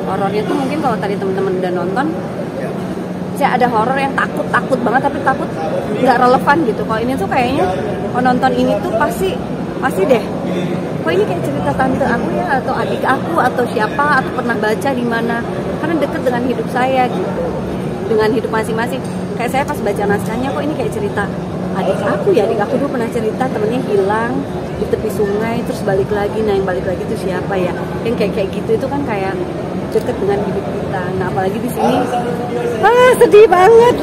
horornya tuh mungkin kalau tadi teman-teman udah nonton, saya ada horor yang takut banget tapi takut nggak relevan gitu. Kalau ini tuh kayaknya kalau nonton ini tuh pasti deh. Kok ini kayak cerita tante aku ya, atau adik aku, atau siapa, atau pernah baca di mana, karena deket dengan hidup saya gitu, dengan hidup masing-masing. Kayak saya pas baca naskahnya, kok ini kayak cerita adik aku ya, adik aku dulu pernah cerita temennya hilang di tepi sungai terus balik lagi. Nah yang balik lagi itu siapa ya, yang kayak gitu itu kan kayak deket dengan hidup kita. Nah apalagi di sini sedih banget.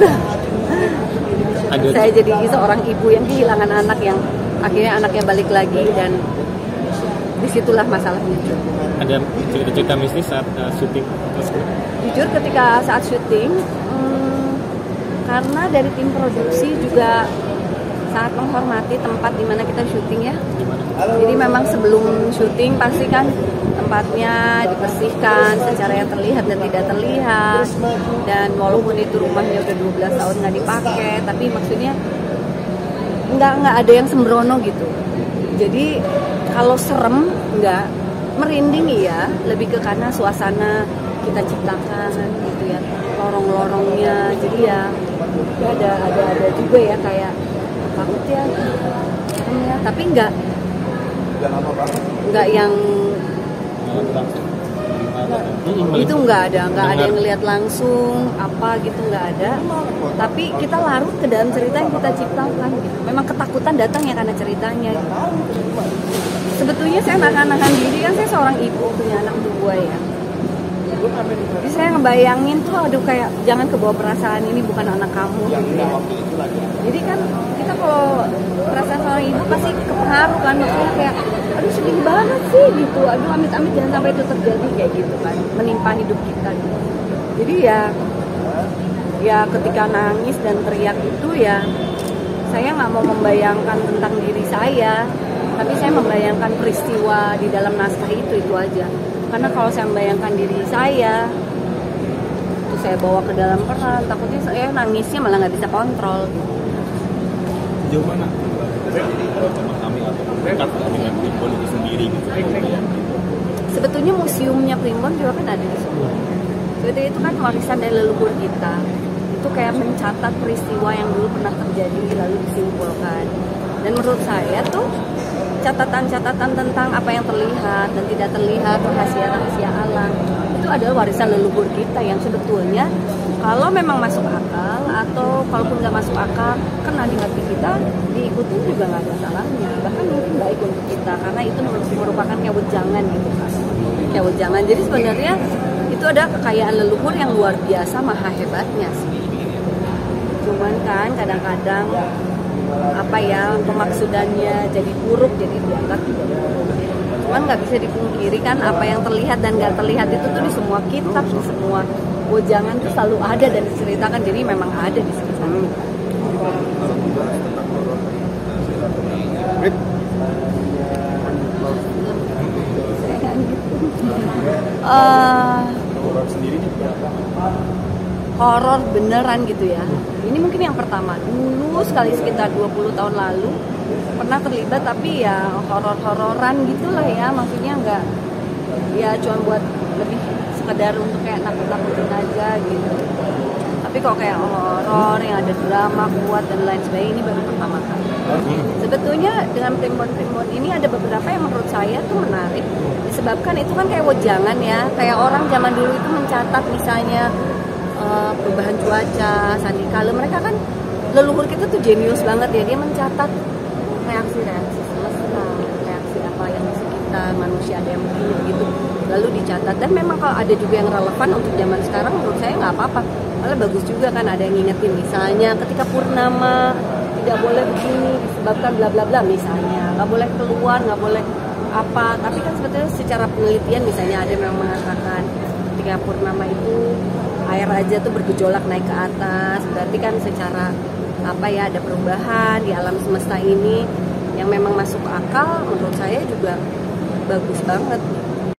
Saya jadi seorang ibu yang kehilangan anak, yang akhirnya anaknya balik lagi, dan disitulah masalahnya. Ada cerita mistis saat syuting? Jujur ketika saat syuting, karena dari tim produksi juga sangat menghormati tempat di mana kita syuting ya. Jadi memang sebelum syuting pasti kan tempatnya dibersihkan secara yang terlihat dan tidak terlihat. Dan walaupun itu rumahnya udah 12 tahun nggak dipakai, tapi maksudnya nggak ada yang sembrono gitu. Jadi kalau serem nggak, merinding iya, lebih ke karena suasana kita ciptakan gitu ya, lorong-lorongnya. Jadi ya ada juga ya kayak takut ya, tapi nggak yang itu nggak ada yang ngelihat langsung apa gitu, nggak ada. Tapi kita larut ke dalam cerita yang kita ciptakan gitu. Memang ketakutan datang ya karena ceritanya gitu. Sebetulnya saya nahan diri, kan saya seorang ibu punya anak 2 ya. Jadi saya ngebayangin tuh, aduh kayak jangan kebawa perasaan, ini bukan anak kamu gitu ya. Jadi kan kita kalau perasaan seorang ibu pasti kepengaruh kan, maksudnya kayak aduh sedih banget sih gitu, aduh amit-amit jangan sampai itu terjadi kayak gitu kan, menimpa hidup kita gitu. Jadi ya ketika nangis dan teriak itu ya saya nggak mau membayangkan tentang diri saya, tapi saya membayangkan peristiwa di dalam naskah itu aja. Karena kalau saya membayangkan diri saya, itu saya bawa ke dalam peran, takutnya saya nangisnya malah nggak bisa kontrol. Sejauh mana memahami atau dekat dengan Primbon itu sendiri gitu? Sebetulnya museumnya Primbon juga kan ada di sini. Jadi itu kan warisan dari leluhur kita. Itu kayak mencatat peristiwa yang dulu pernah terjadi lalu disimpulkan. Dan menurut saya tuh catatan-catatan tentang apa yang terlihat dan tidak terlihat, rahasia-rahasia alam, itu adalah warisan leluhur kita yang sebetulnya kalau memang masuk akal, atau kalaupun nggak masuk akal, karena di hati kita diikutin juga nggak ada salahnya, bahkan mungkin baik untuk kita, karena itu merupakan kayak wejangan gitu kan, kayak wejangan. Jadi sebenarnya itu ada kekayaan leluhur yang luar biasa, maha hebatnya sih. Cuman kan kadang-kadang apa ya, pemaksudannya jadi buruk, jadi dianggap tidak buruk. Cuman nggak bisa dipungkiri kan, apa yang terlihat dan nggak terlihat itu tuh di semua kitab, di semua wejangan tuh selalu ada dan diceritakan. Jadi memang ada di sekitar kita. Horor beneran gitu ya. Ini mungkin yang pertama. Dulu sekali sekitar 20 tahun lalu pernah terlibat, tapi ya horor-hororan gitulah ya. Maksudnya enggak ya cuma buat lebih sekedar untuk kayak nakut-nakutin aja gitu. Tapi kok kayak horor yang ada drama kuat dan lain sebagainya, ini baru pertama kali. Sebetulnya dengan primbon-primbon ini ada beberapa yang menurut saya tuh menarik. Disebabkan itu kan kayak wejangan ya. Kayak orang zaman dulu itu mencatat misalnya perubahan cuaca, sandikala, mereka kan leluhur kita tuh jenius banget ya, dia mencatat reaksi-reaksi semesta, reaksi apa yang di sekitar manusia, ada yang begini gitu, lalu dicatat. Dan memang kalau ada juga yang relevan untuk zaman sekarang, menurut saya nggak apa-apa, malah bagus juga kan, ada yang ngingetin misalnya ketika purnama tidak boleh begini disebabkan bla bla bla misalnya, nggak boleh keluar, nggak boleh apa. Tapi kan sebetulnya secara penelitian misalnya ada yang memang mengatakan ketika purnama itu air aja tuh bergejolak naik ke atas, berarti kan secara apa ya, ada perubahan di alam semesta ini yang memang masuk akal. Menurut saya juga bagus banget.